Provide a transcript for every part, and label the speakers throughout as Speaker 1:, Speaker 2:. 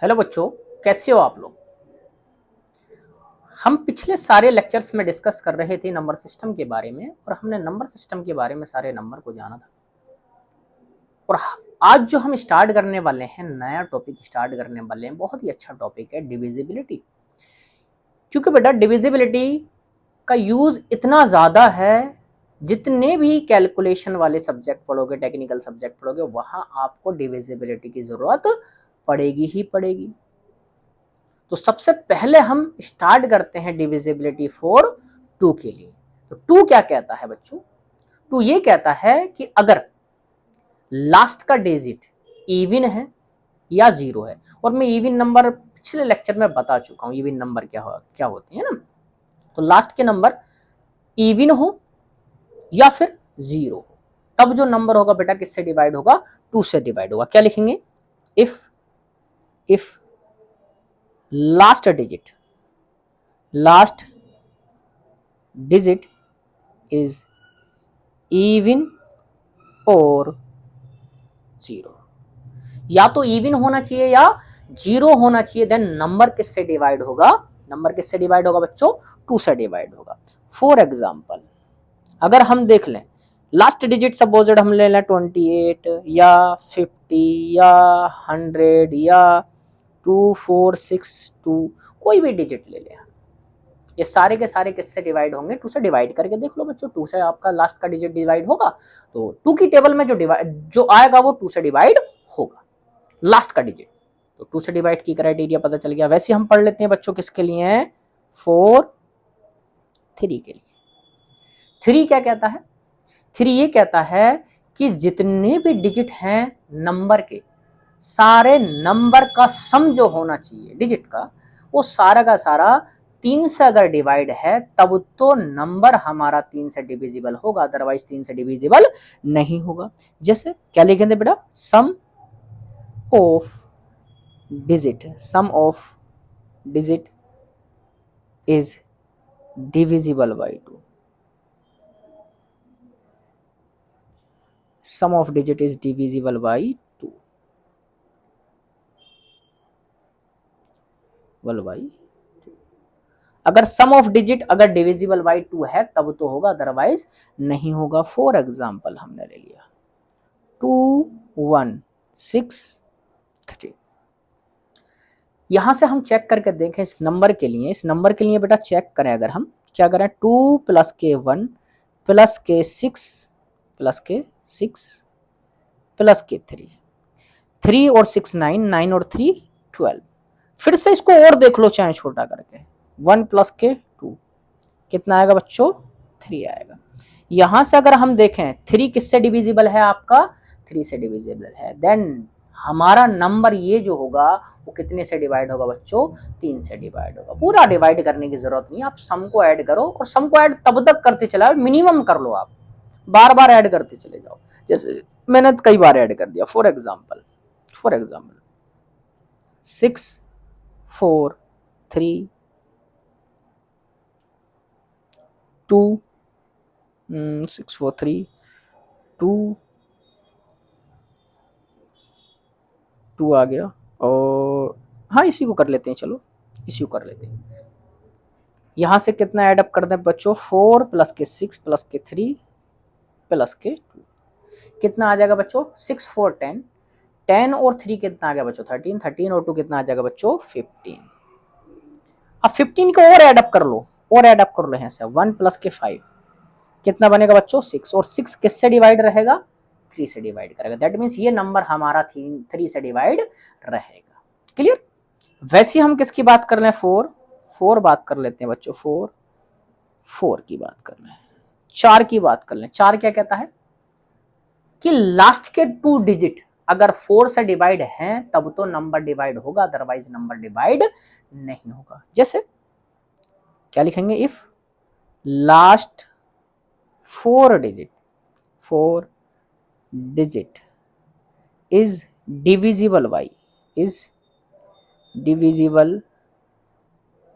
Speaker 1: Hello बच्चों, कैसे हो आप लोग। हम पिछले सारे लेक्चर्स में डिस्कस कर रहे थे नंबर सिस्टम के बारे में और हमने नंबर सिस्टम के बारे में सारे नंबर को जाना था। और आज जो हम स्टार्ट करने वाले हैं, नया टॉपिक स्टार्ट करने वाले हैं, बहुत ही अच्छा टॉपिक है डिविजिबिलिटी। क्योंकि बेटा डिविजिबिलिटी का यूज इतना ज़्यादा है, जितने भी कैलकुलेशन वाले सब्जेक्ट पढ़ोगे, टेक्निकल सब्जेक्ट पढ़ोगे, वहाँ आपको डिविजिबिलिटी की ज़रूरत पड़ेगी ही पड़ेगी। तो सबसे पहले हम स्टार्ट करते हैं डिविजिबिलिटी फॉर 2 के लिए। तो 2 क्या कहता है बच्चों? 2 ये कहता है कि अगर लास्ट का डिजिट इवन है या 0 है, और मैं इवन नंबर पिछले लेक्चर में बता चुका हूं, इवन नंबर क्या होते हैं ना। तो लास्ट के नंबर इवन हो या फिर 0 हो, तब जो नंबर होगा बेटा किससे डिवाइड होगा? 2 से डिवाइड होगा। क्या लिखेंगे? If last digit is even और 0, या तो इवन होना चाहिए या 0 होना चाहिए, देन नंबर किससे डिवाइड होगा? नंबर किससे डिवाइड होगा बच्चों? 2 से डिवाइड होगा। फॉर एग्जाम्पल अगर हम देख लें, लास्ट डिजिट सपोज हम ले लें 28 या 50 या 100 या 2462, कोई भी डिजिट ले लें, ये सारे के सारे किससे डिवाइड होंगे? 2 से। डिवाइड करके देख लो बच्चों, 2 से आपका लास्ट का डिजिट डिवाइड होगा, तो 2 की टेबल में जो आएगा वो 2 से डिवाइड होगा, लास्ट का डिजिट। तो 2 से डिवाइड की क्राइटेरिया पता चल गया। वैसे हम पढ़ लेते हैं बच्चों, किसके लिए है? 3 के लिए। 3 क्या कहता है? 3 ये कहता है कि जितने भी डिजिट हैं नंबर के, सारे नंबर का सम जो होना चाहिए डिजिट का, वो सारा का सारा 3 से अगर डिवाइड है तब तो नंबर हमारा 3 से डिविजिबल होगा, अदरवाइज 3 से डिविजिबल नहीं होगा। जैसे क्या लिखेंगे बेटा? Sum of digit is divisible by 2। Sum of digit is divisible by 2 अगर सम ऑफ डिजिट अगर डिविजिबल बाई 2 है तब तो होगा, अदरवाइज नहीं होगा। फॉर एग्जाम्पल हमने ले लिया 2163। यहां से हम चेक करके देखें इस नंबर के लिए बेटा चेक करें, अगर हम क्या करें, 2 + के 1 + के 6 + के 6 + के 3 और 6 9, 9 और 3 12। फिर से इसको और देख लो चाहे छोटा करके, 1 + के 2 कितना आएगा बच्चों? 3 आएगा। यहां से अगर हम देखें 3 किससे डिविजिबल है? आपका 3 से डिविजिबल है, देन हमारा नंबर ये जो होगा वो कितने से डिवाइड होगा बच्चों? 3 से डिवाइड होगा। पूरा डिवाइड करने की जरूरत नहीं, आप सम को ऐड करो, और सम को ऐड तब तक करते चलाओ, मिनिमम कर लो, आप बार बार ऐड करते चले जाओ। जैसे मैंने कई बार ऐड कर दिया। फॉर एग्जाम्पल 6 4 3 2 6 4 3 2 2 आ गया, और हाँ इसी को कर लेते हैं, चलो इसी को कर लेते हैं। यहां से कितना ऐड अप कर दें बच्चों? 4 + के 6 + के 3 + के 2 कितना आ जाएगा बच्चों? 6 4 10, 10 और 3 कितना आ गया बच्चों? 13, 13 और 2 कितना आ जाएगा बच्चों? 15। अब 15 को और ऐड अप कर लो, यहाँ से 1 + के 5 कितना बनेगा बच्चों? 6, और 6 किससे डिवाइड रहेगा? 3 से डिवाइड करेगा। दैट मीन्स ये नंबर हमारा 3 से डिवाइड रहेगा। क्लियर? वैसे हम किसकी बात कर रहे हैं? 4 बात कर लेते हैं बच्चों। 4 की बात कर रहे हैं। 4 की बात कर लें। 4 क्या कहता है कि लास्ट के 2 डिजिट अगर 4 से डिवाइड हैं तब तो नंबर डिवाइड होगा, अदरवाइज नंबर डिवाइड नहीं होगा। जैसे क्या लिखेंगे? If last 4 digit is divisible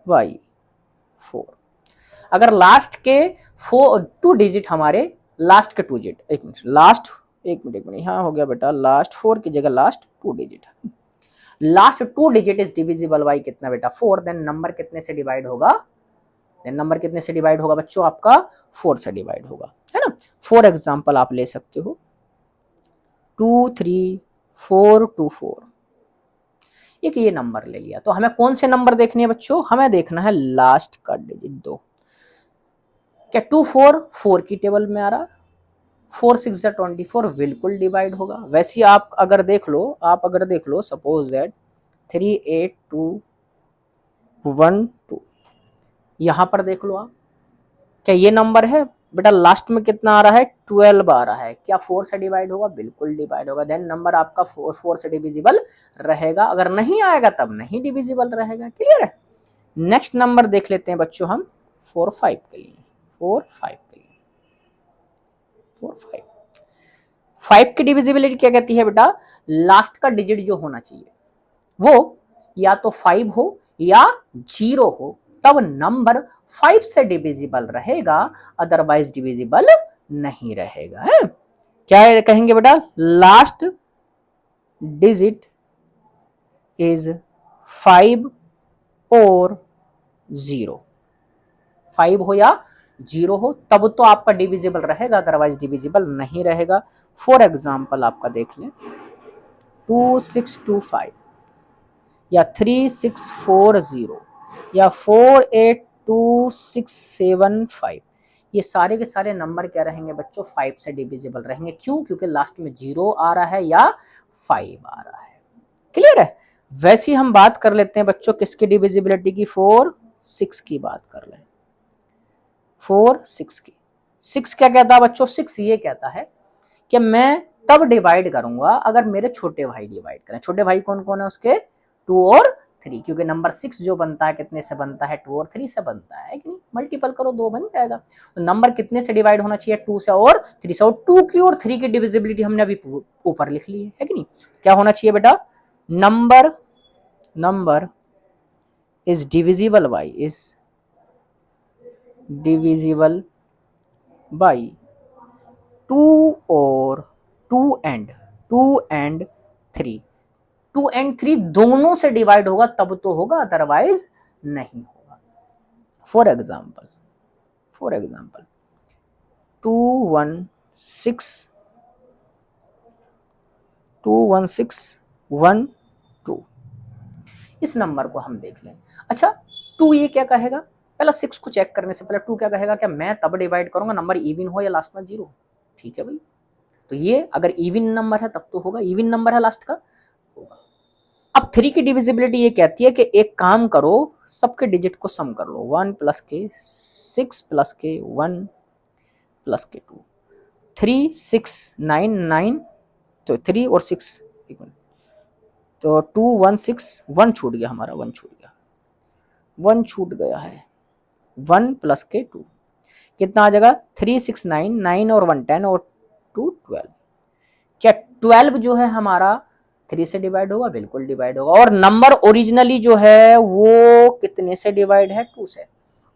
Speaker 1: by 4। अगर लास्ट के 2 डिजिट हमारे, लास्ट के 2 डिजिट, एक मिनट, हाँ हो गया बेटा, लास्ट 4 की जगह last 2 digit, last 2 digit is divisible by कितना बेटा 4, देन नंबर कितने से डिवाइड होगा, देन नंबर कितने से डिवाइड होगा बच्चों आपका 4 से डिवाइड होगा, है ना। फॉर एग्जांपल आप ले सकते हो 2 3 4 2 4, एक ये नंबर ले लिया। तो हमें कौन से नंबर देखने हैं बच्चों, हमें देखना है लास्ट का डिजिट 2। क्या 2 4 4 की टेबल में आ रहा, 4 6 24 बिल्कुल डिवाइड होगा। वैसे आप अगर देख लो सपोज दैट 3 8 2 1 2, यहां पर देख लो आप, क्या ये नंबर है बेटा, लास्ट में कितना आ रहा है 12 आ रहा है, क्या 4 से डिवाइड होगा, बिल्कुल डिवाइड होगा। देन नंबर आपका 4 से डिविजिबल रहेगा, अगर नहीं आएगा तब नहीं डिविजिबल रहेगा। क्लियर है। नेक्स्ट नंबर देख लेते हैं बच्चों हम 4 5 के लिए, 4 5 के लिए 4 5 5 की डिविजिबिलिटी क्या कहती है बेटा, लास्ट का डिजिट जो होना चाहिए वो या तो 5 हो या 0 हो, तब नंबर 5 से डिविजिबल रहेगा, अदरवाइज डिविजिबल नहीं रहेगा, है। क्या कहेंगे बेटा, लास्ट डिजिट इज 5 और 0, 5 हो या 0 हो तब तो आपका डिविजिबल रहेगा, अदरवाइज डिविजिबल नहीं रहेगा। फॉर एग्जाम्पल आपका देख लें 2 6 2 5 या 3 6 4 0 या 4 8 2 6 7 5, ये सारे के सारे नंबर क्या रहेंगे बच्चों 5 से डिविजिबल रहेंगे। क्यों, क्योंकि लास्ट में 0 आ रहा है या 5 आ रहा है। क्लियर है। वैसे ही हम बात कर लेते हैं बच्चों किसकी डिविजिबिलिटी की, 4 6 की बात कर लें, 4 6 की। 6 क्या कहता है बच्चों, 6 ये कहता है कि मैं तब डिवाइड करूंगा अगर मेरे छोटे भाई डिवाइड करें। छोटे भाई कौन कौन है उसके, 2 और 3, क्योंकि नंबर 6 जो बनता है कितने से बनता है, 2 और 3 से बनता है कि नहीं, मल्टीपल करो 2 बन जाएगा। तो नंबर कितने से डिवाइड होना चाहिए, 2 से और 3 से, और 2 की और 3 की डिविजिबिलिटी हमने अभी ऊपर लिख ली है कि नहीं। क्या होना चाहिए बेटा, नंबर इज डिविजिबल बाई 2 और 2 एंड 3, 2 एंड 3 दोनों से डिवाइड होगा तब तो होगा, अदरवाइज नहीं होगा। फॉर एग्जाम्पल 2 1 6 1 2, इस नंबर को हम देख लें। अच्छा 2 ये क्या कहेगा, पहला 6 को चेक करने से पहले 2 क्या कहेगा, क्या मैं तब डिवाइड करूंगा नंबर इवन हो या लास्ट में 0। ठीक है भाई, तो ये अगर इवन नंबर है तब तो होगा, इवन नंबर है लास्ट का होगा। अब 3 की डिविजिबिलिटी ये कहती है कि एक काम करो, सबके डिजिट को सम कर लो, 1 प्लस के 6 प्लस के 1 प्लस के 2, 3 6 9 9, तो 3 और 6 तो 2 1 6 1 छूट गया हमारा, 1 छूट गया है, 1 प्लस के 2 कितना आ जाएगा, 3 6 9 9 और 1 10 और 2 12। क्या 12 जो है हमारा 3 से डिवाइड होगा, बिल्कुल डिवाइड होगा। और नंबर ओरिजिनली जो है वो कितने से डिवाइड है, 2 से।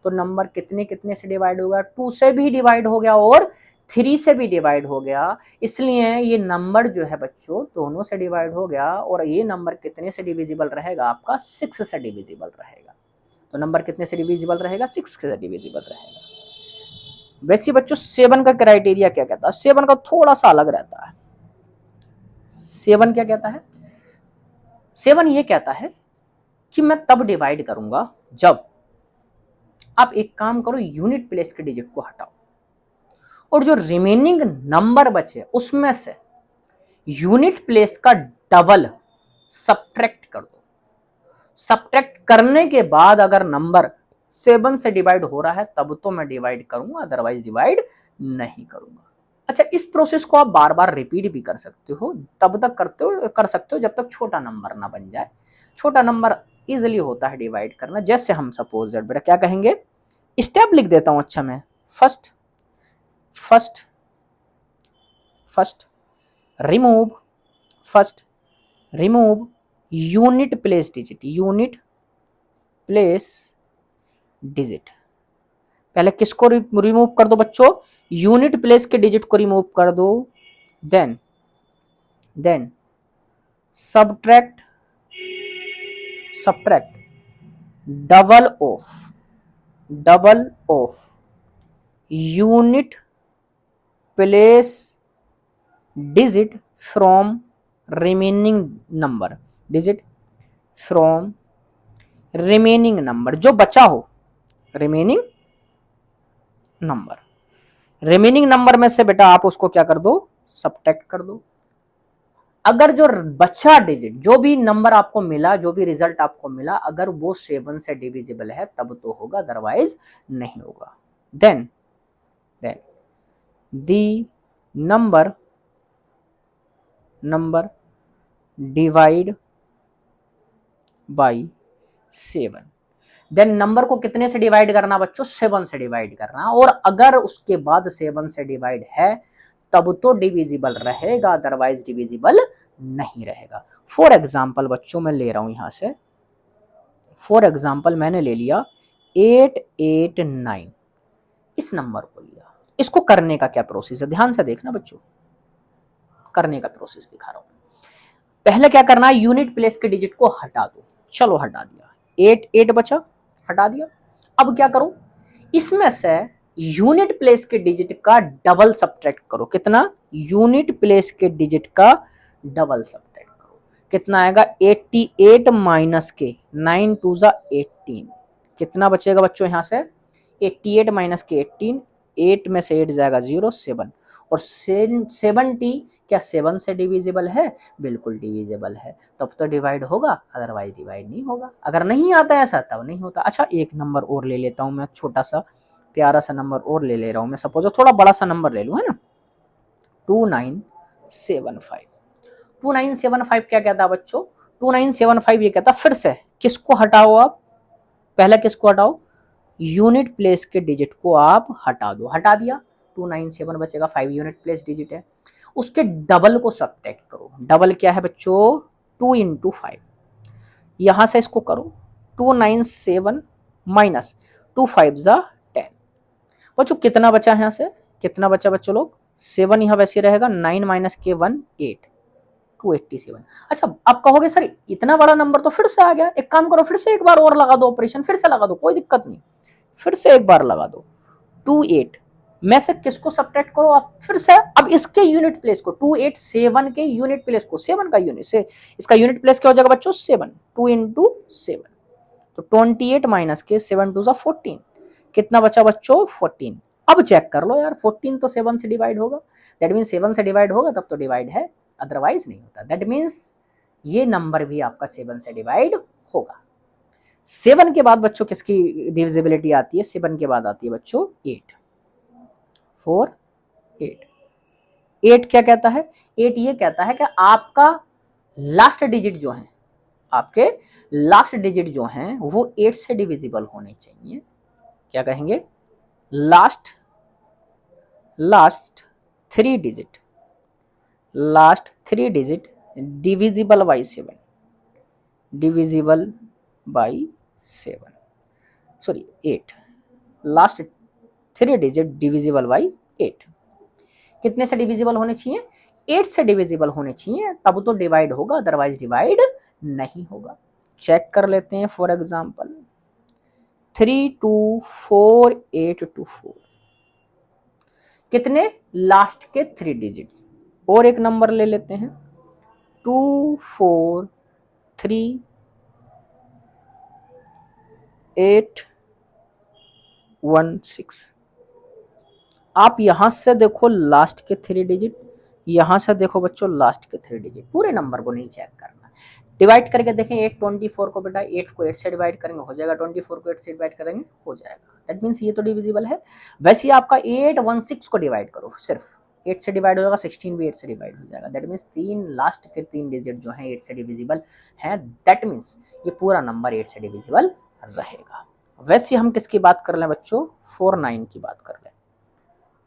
Speaker 1: तो नंबर कितने से डिवाइड होगा, 2 से भी डिवाइड हो गया और 3 से भी डिवाइड हो गया। इसलिए ये नंबर जो है बच्चों दोनों से डिवाइड हो गया, और ये नंबर कितने से डिविजिबल रहेगा आपका, 6 से डिविजिबल रहेगा। तो नंबर कितने से डिविजिबल रहेगा, 6 से डिविजिबल रहेगा। वैसे बच्चों 7 का क्राइटेरिया क्या कहता है, 7 का थोड़ा सा अलग रहता है। 7 क्या कहता है, 7 ये कहता है कि मैं तब डिवाइड करूंगा जब आप एक काम करो, यूनिट प्लेस के डिजिट को हटाओ और जो रिमेनिंग नंबर बचे उसमें से यूनिट प्लेस का डबल सब्ट्रैक्ट कर दो। सब्ट्रैक्ट करने के बाद अगर नंबर 7 से डिवाइड हो रहा है तब तो मैं डिवाइड करूंगा, अदरवाइज डिवाइड नहीं करूंगा। अच्छा, इस प्रोसेस को आप बार बार रिपीट भी कर सकते हो, तब तक कर सकते हो जब तक छोटा नंबर ना बन जाए। छोटा नंबर इजिली होता है डिवाइड करना। जैसे हम सपोज दैट बेटा क्या कहेंगे, स्टेप लिख देता हूं। अच्छा मैं first remove unit place digit. पहले किसको रिमूव कर दो बच्चों, यूनिट प्लेस के डिजिट को रिमूव कर दो। Then subtract subtract double of unit place digit from remaining number, digit from remaining number, जो बचा हो, रिमेनिंग नंबर, रिमेनिंग नंबर में से बेटा आप उसको क्या कर दो, सब्ट्रैक्ट कर दो। अगर जो बचा डिजिट, जो भी नंबर आपको मिला, जो भी रिजल्ट आपको मिला, अगर वो 7 से डिविजिबल है तब तो होगा, अदरवाइज नहीं होगा। Then the number divide by 7, then number को कितने से डिवाइड करना बच्चों, 7 से डिवाइड करना, और अगर उसके बाद 7 से डिवाइड है तब तो डिविजिबल रहेगा, अदरवाइज डिविजिबल नहीं रहेगा। फॉर एग्जाम्पल बच्चों मैं ले रहा हूं यहां से, फॉर एग्जाम्पल मैंने ले लिया 889, इस नंबर को लिया, इसको करने का क्या प्रोसेस है, ध्यान से देखना बच्चों, करने का प्रोसेस दिखा रहा हूं। पहले क्या करना है, यूनिट प्लेस के डिजिट को हटा दो, चलो हटा दिया, 8 बचा, हटा दिया। अब क्या करो, इसमें से यूनिट प्लेस के डिजिट का डबल सब्ट्रैक्ट करो, कितना, यूनिट प्लेस के डिजिट का डबल सब्ट्रैक्ट करो, कितना आएगा, 88 माइनस के 9 टू जा 18, कितना बचेगा बच्चों यहां से, 88 माइनस के 18, 8 में से 8 जाएगा 0, 7, और 70 क्या 7 से डिविजिबल है, बिल्कुल डिविजिबल है, तब तो डिवाइड होगा, अदरवाइज डिवाइड नहीं होगा। अगर नहीं आता है ऐसा तब नहीं होता। अच्छा एक नंबर और ले लेता हूं मैं, छोटा सा प्यारा सा नंबर और ले रहा हूं मैं, सपोज थोड़ा बड़ा सा नंबर ले लूं, है ना, 2975। 2975 क्या कहता है बच्चों, 2975 ये कहता फिर से किसको हटाओ आप, पहले किसको हटाओ, यूनिट प्लेस के डिजिट को आप हटा दो, हटा दिया, 297 बचेगा, 5 यूनिट प्लेस डिजिट है, उसके डबल को सब्ट्रैक्ट करो, डबल क्या है बच्चों, 2 इंटू 5, यहां से इसको करो, 297 माइनस 2 5 जा 10, बच्चों कितना बचा है, यहां से कितना बचा बच्चों लोग, 7 यहां वैसे रहेगा, 9 माइनस के 1 8, 287। अच्छा अब कहोगे सर इतना बड़ा नंबर तो फिर से आ गया, एक काम करो फिर से एक बार और लगा दो ऑपरेशन, फिर से लगा दो, कोई दिक्कत नहीं, फिर से एक बार लगा दो, 28 में से किसको सब्ट्रैक्ट करो आप, फिर से अब इसके यूनिट प्लेस को, 287 के यूनिट प्लेस को, 7 का यूनिट से इसका यूनिट प्लेस क्या हो जाएगा बच्चों, 7, 2 इंटू 7, तो 28 माइनस के 7 टू 14, कितना बचा बच्चों, 14। अब चेक कर लो यार, 14 तो 7 से डिवाइड होगा, दैट मीन्स 7 से डिवाइड होगा तब तो डिवाइड है, अदरवाइज नहीं होता, दैट मीन्स ये नंबर भी आपका 7 से डिवाइड होगा। 7 के बाद बच्चों किसकी डिविजिबिलिटी आती है, 7 के बाद आती है बच्चों 8, 4 8, 8 क्या कहता है, 8 ये कहता है कि आपका लास्ट डिजिट जो है, आपके लास्ट डिजिट जो हैं वो 8 से डिविजिबल होने चाहिए, क्या कहेंगे, last 3 digit, last 3 digit divisible by 7, divisible by 7, sorry 8, last 3 digit divisible by 8, कितने से डिविजिबल होने चाहिए, 8 से डिविजिबल होने चाहिए, तब तो डिवाइड होगा, अदरवाइज डिवाइड नहीं होगा। चेक कर लेते हैं, फॉर एग्जाम्पल 324824, कितने, लास्ट के 3 डिजिट, और एक नंबर ले लेते हैं 243,816, आप यहां से देखो लास्ट के 3 डिजिट, यहां से देखो बच्चों लास्ट के 3 डिजिट, पूरे नंबर को नहीं चेक करना, डिवाइड करके देखें, 824 को बेटा 8 को 8 से डिवाइड करेंगे हो जाएगा, 24 को 8 से डिवाइड करेंगे हो जाएगा, दैट मीन्स ये तो डिविजिबल है। वैसे ही आपका 816 को डिवाइड करो, सिर्फ 8 से डिवाइड हो जाएगा, 16 भी 8 से डिवाइड हो जाएगा, दैट मीन्स लास्ट के 3 डिजिट जो है 8 से डिविजिबल है, दैट मीन्स ये पूरा नंबर 8 से डिविजिबल रहेगा। वैसे हम किसकी बात कर लें बच्चों, 49 की बात कर लें,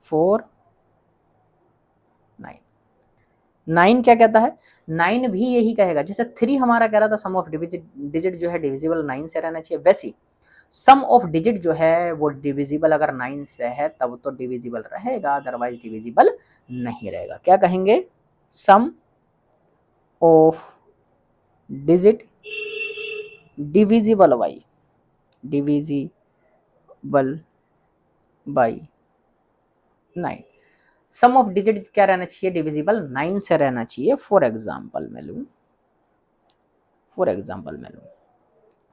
Speaker 1: 49, 9 क्या कहता है, 9 भी यही कहेगा, जैसे 3 हमारा कह रहा था सम ऑफ डिजिट जो है डिविजिबल 9 से रहना चाहिए, वैसी सम ऑफ डिजिट जो है वो डिविजिबल अगर 9 से है तब तो डिविजिबल रहेगा, अदरवाइज डिविजिबल नहीं रहेगा। क्या कहेंगे, sum of digit divisible by, divisible by 9। Sum of digit क्या रहना चाहिए, डिविजिबल 9 से रहना चाहिए। फॉर एग्जाम्पल मैं लूँ,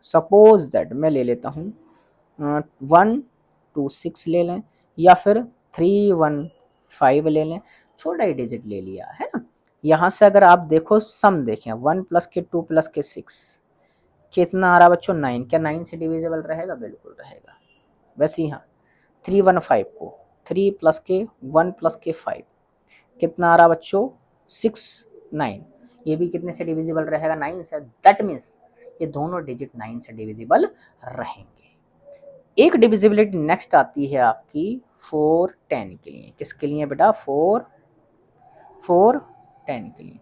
Speaker 1: सपोज दैट मैं ले लेता हूँ 1 2 6 ले लें, या फिर 3 1 5 ले लें, छोटा ही डिजिट ले लिया है ना। यहाँ से अगर आप देखो सम देखें, 1 प्लस के 2 प्लस के 6 कितना आ रहा बच्चों, 9। क्या 9 से डिविजिबल रहेगा, बिल्कुल रहेगा। वैसे यहाँ 3 1 5 को 3 प्लस के 1 प्लस के 5 कितना आ रहा बच्चों, 6 9, ये भी कितने से डिविजिबल रहेगा, 9 से। दैट मीन्स ये दोनों डिजिट 9 से डिविजिबल रहेंगे। एक डिविजिबिलिटी नेक्स्ट आती है आपकी 4 10 के लिए। किसके लिए बेटा, 4 10 के लिए।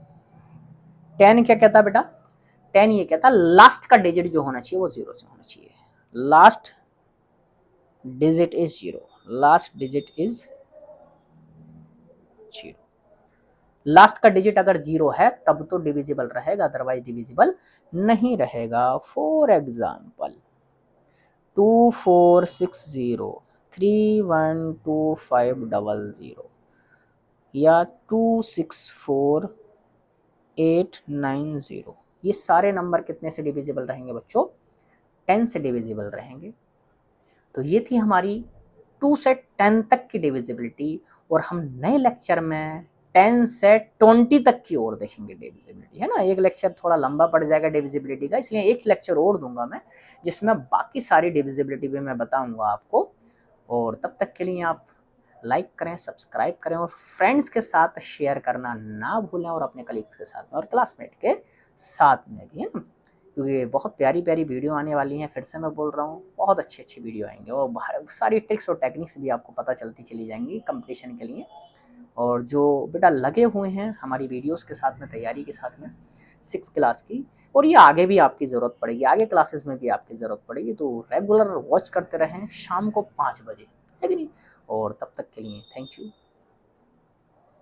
Speaker 1: 10 क्या कहता है बेटा, 10 ये कहता है लास्ट का डिजिट जो होना चाहिए वो 0 से होना चाहिए। Last digit is 0, last digit is 0। Last का डिजिट अगर 0 है तब तो डिविजिबल रहेगा, अदरवाइज डिविजिबल नहीं रहेगा। फॉर एग्जाम्पल 2460 312500 या 264890, ये सारे नंबर कितने से डिविजिबल रहेंगे बच्चों, 10 से डिविजिबल रहेंगे। तो ये थी हमारी 2 से 10 तक की डिविजिबिलिटी, और हम नए लेक्चर में 10 से 20 तक की ओर देखेंगे डिविजिबिलिटी, है ना। एक लेक्चर थोड़ा लंबा पड़ जाएगा डिविजिबिलिटी का, इसलिए एक लेक्चर और दूंगा मैं जिसमें बाकी सारी डिविजिबिलिटी भी मैं बताऊंगा आपको। और तब तक के लिए आप लाइक करें, सब्सक्राइब करें, और फ्रेंड्स के साथ शेयर करना ना भूलें, और अपने कलीग्स के साथ में और क्लासमेट के साथ में भी, है ना। क्योंकि बहुत प्यारी प्यारी वीडियो आने वाली हैं, फिर से मैं बोल रहा हूँ, बहुत अच्छी अच्छी वीडियो आएंगे, और सारी ट्रिक्स और टेक्निक्स भी आपको पता चलती चली जाएंगी कंपटीशन के लिए। और जो बेटा लगे हुए हैं हमारी वीडियोस के साथ में, तैयारी के साथ में 6 क्लास की, और ये आगे भी आपकी ज़रूरत पड़ेगी, आगे क्लासेस में भी आपकी ज़रूरत पड़ेगी, तो रेगुलर वॉच करते रहें शाम को 5 बजे, है कि नहीं। और तब तक के लिए थैंक यू।